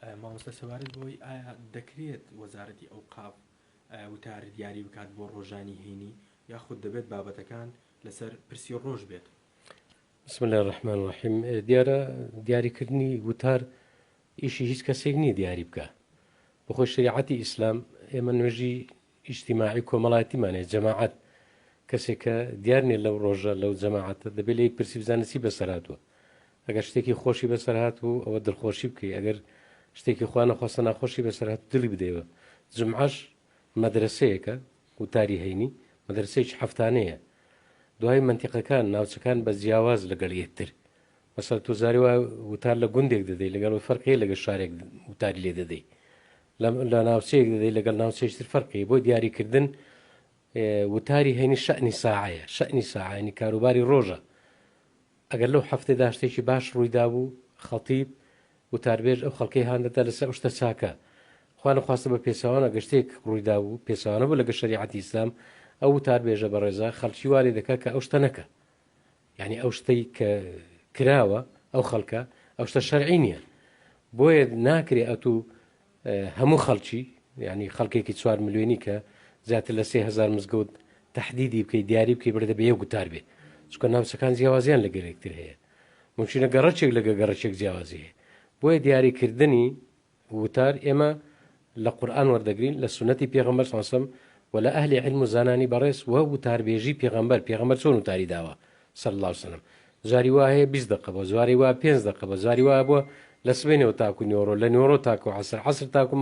مامۆستا سەوارت بۆی ئایا دەکرێت وەزارەتی ئەوقاف وتار دیاری بکات بۆ ڕۆژانی هەینی یاخود دەبێت بابەتەکان لەسەر پرسی ڕۆژ بێت؟ بسم الله الرحمن الرحیم. دیارە دیاریکردنی وتار ئیشی هیچ کەسێک نییە دیاری بکە. بەخۆی شریعەتی ئیسلام ئێمە نوێژی ئیجتیماعی کۆمەڵایەتیمانێ جەماعەت کەسێک کە دیار نیە لەو ڕۆژە لەو جەماعەتە دەبێت لێ پرسی بزانە چی بەسەر هاتووە. ئەگەر شتێکی خۆشی بەسەر هاتوو ئەوە دڵخۆشی بکەی، ئەگەر شتێکی خوا نەخواستە ناخۆشی بەسەر هات دڵی بدەیەوە. جمعەش مەدرسەیەکە وتاری هەینی مەدرسەیەکی هەفتانەیە. دوای منتیقەکان ناوچەکان بە جیاواز لەگەڵ یەکتر. مەسەڵ تۆ زاری وا وتار لە گوندێک دەدەی لەگەڵ فەرقی لەگەڵ شارێک وتاری لێ دەدەی، لە ناوچەیەک دەدەی لەگەڵ ناوچەیەکتر فەرقی. بۆ دیاریکردن وتاری هەینی شەئنی ساعەیە، شەئنی ساعەیەنی کاروباری ڕۆژە. ئەگەر لەو هەفتەدا شتێکی باش ڕوویدا بوو خەڵتیب وتاربێژ ئەو خەڵکەی هاندەدا لەسەر شتە چاکە. خوا نەخواستە بە پێچەوانە ئەگەر شتێک ڕوویدا بوو پێچەوانە بوو لەگەڵ شەریعەتی ئیسلام ئەو وتاربێژە بە ڕێزا خەڵکی وارێ دەکات کە ئەو شتە نەکە. یعنی ئەو شتەی کە کراوە ئەو خەڵکە ئەو شتە شەرعی نییە. بۆیە ناکرێ ئەتوو هەموو خەڵکی یعنی خەڵکێکی 4 ملیۆنی کە زیاتر لە 3000 مزگەوت تەحدیدی بکەی دیاری بکەی بردە بە یەک وتار بێ، چونکە ناوچەکان جیاوازیان لەگەڵ یەکتر هەیە، ممکنە گەڕەچێک لەگە گەڕەچێک جیاوازی هەیە. بۆیە دیاریکردنی وتار ئێمە لە قورئان وەردەگرین لە سونەتی پێغەمبەر صلی الله علیه و سلم و لە ئەهلی علم و زانانی بەڕێز و وتاربێژی پێغەمبەر چۆن وتاری داوە صلی الله علیه و سلم. زاری وا هەیە 20 دقه بۆ، زاری وا 5 دقه بۆ، زاری وا بووە لە سبەینەوە تاکو نیۆڕۆ، لە نیۆڕۆ تاکو عەسر تاکو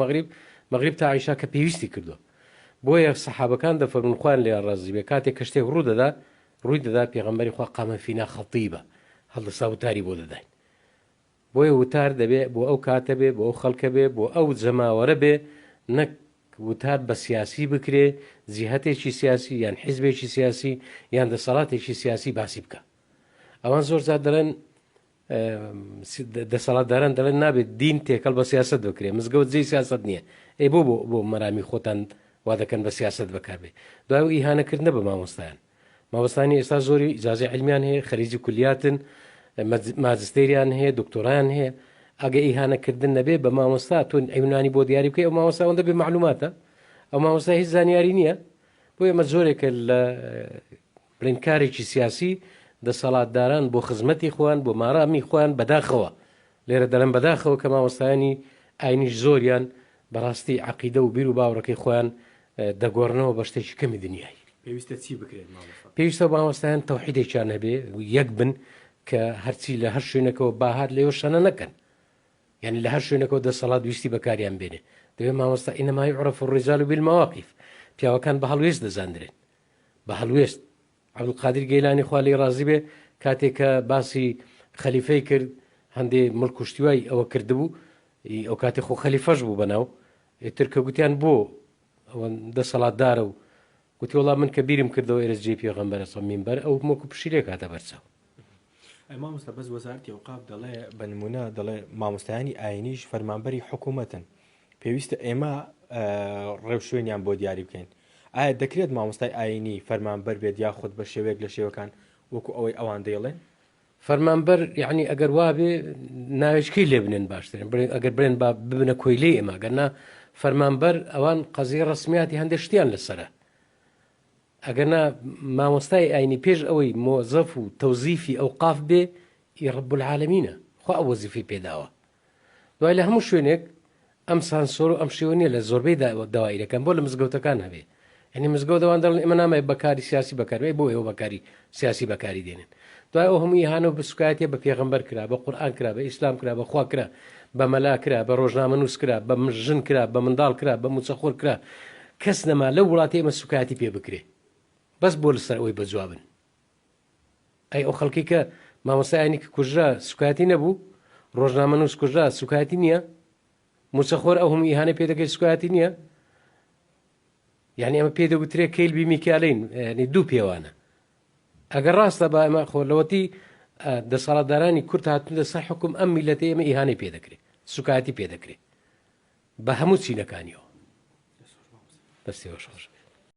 مەغریب تا عیشا کە پێویستی کردووە. بۆیە سەحابەکان دەفەرمون خوان لێیان ڕازی بێ کاتێک کە شتێک ڕووی دەدا پێغەمبەری خوا قامە فینا خەطیبە هەڵدەسا وتاری بۆ دەداین. بۆیە وتار دەبێ بۆ ئەو کاتە بێ، بۆ ئەو خەڵکە بێ، بۆ ئەو جەماوەرە بێ، نەک وتار بە سیاسی بکرێ، جیهەتێکی سیاسی یان حیزبێکی سیاسی یان دەسەڵاتێکی سیاسی باسی بکە. ئەوان زۆر جار دەڵێن دەسەڵاتداران دەڵێن نابێت دین تێکەڵ بە سیاست بکرێ، مزگەوت جێی سیاست نییە. ئەی بۆ مەرامی خۆتان وا دەکەن بە سیاست بەکاربێ. دوای ئیهانەکردنە بە مامۆستایان. مامۆستانی ئێستا زۆری ئیجازەی علمیان هەیە، خەریجی کولیاتن، ماجستێریان هەیە، دکتۆرایان هەیە. ئەگە ئیهانەکردن نەبێ بە مامۆستا تۆ ئەیمنانی بۆ دیاری بکەی، ئەو مامۆستا ئەوەندە بێ معلوماتە، ئەو مامۆستا هیچ زانیاری نییە. بۆ ئێمە زۆرێکە لە بڵێنکارێکی سیاسی دەسەڵاتداران بۆ خزمەتی خۆیان بۆ مارامی خۆیان بەداخەوە. لێرە دەڵێن بەداخەوە کە مامۆستایانی ئاینیش زۆریان بەڕاستی عەقیدە و بیر و باوەڕەکەی خۆیان دەگۆڕنەوە بە شتێکی کەمی دنیای. پێویستە چی بکرێت مامۆستا؟ پێویستە مامۆستایان تەوحیدێکیان هەبێ، یەک بن کە هەرچی لە هەر شوێنەکەەوە باهات لێوە شەنە نەکەن، یعنی لە هەر شوێنەکەەوە دەسەڵات ویستی بەکاریان بێنێ. دەبێت مامۆستا ئینەما یوعرەف الرجال بالمەواقف، پیاوەکان بە هەڵوێست دەزاندرێن، بە هەڵوێست. عەبدولقادر گەیلانی خوا لێی ڕازی بێ کاتێک کە باسی خەلیفەی کرد هەندێ مڵک و شتیوای ئەوە کردبوو، ئەو کاتێک خۆ خەلیفەش بوو بەناو ئێتر کە گوتیان بۆ ئەوە دەسەڵاتدارە و گوتی وەڵام من کە بیرم کردەوە ئێرە جێی پێغەمبەرە مینبەر ئەو مۆکو پشیلێک هاتە بەرچاو. مامۆستا بەس وەزارەتی ئەوقاف دەڵێ بە نمونە دەڵێ مامۆستایانی ئاینیش فەرمانبەری حکوومەتن، پێویستە ئێمە ڕێو شوێنیان بۆ دیاری بکەین. ئایا دەکرێت مامۆستای ئاینی فەرمانبەر بێت یاخود بە شێوەیەک لە شێوەکان وەکو ئەوەی ئەوان دەیڵێن؟ فەرمانبەر یعنی ئەگەر وا بێ ناوێشکەی لێ بنێن باشترن، ئەگەر برێن با ببنە کۆیلەی ئێمە، گەرنا فەرمانبەر ئەوان قەزیە ڕسمیاتی هەندێک شتیان لەسەرە. ئەگەرنا مامۆستای ئاینی پێش ئەوەی مۆزەف و تەوزیفی ئەوقاف بێ رەب العالەمینە، خوا ئەو وەزیفەی پێداوە. دوای لە هەموو شوێنێک ئەم سانسۆر و ئەم شێوە نیە لە زۆربەی داوایرەکان بۆ لە مزگەوتەکان هەبێ. یعنی مزگەوت ئەوان دەڵێن ئێمە نامای بەکاری سیاسی بەکاربێ، بۆ ئێوە بەکاری سیاسی بەکاری دێنن. دوای ئەو هەموو ئیهانە بە سوکایەتێ بە پێغەمبەر کرا، بە قورئان کرا، بە ئیسلام کرا، بە خوا کرا، بە مەلا کرا، بە ڕۆژنامە نووس کرا، بە ژن کرا، بە منداڵ کرا، بە موچەخۆر کرا. کەس نەما لەو وڵاتی ئێمە سوکایەتی پێ بکرێ بەس بۆ لەسەر ئەوەی بەجوابن. ئەی ئەو خەڵکی کە مامۆستای ئاینی کە کوژرا سوکایەتی نەبوو، ڕۆژنامە نووس کوژرا سوکایەتی نییە، موچەخۆر ئەو هەموو ئیهانە پێ دەکەی سوکایەتی نییە. یعنی ئەمە پێ دەگوترێ کەیلبی میکالین، یعنی دوو پێوانە. ئەگەر ڕاستە بە ئەمە خۆلەوەتی دەسەڵاتدارانی کورد هاتوونە سەر حکوم ئەم میلەتە ئێمە ئیهانەی پێ دەکرێت، سوکایەتی پێ دەکرێت بە هەموو چینەکانیەوە. دەستێوە شۆش.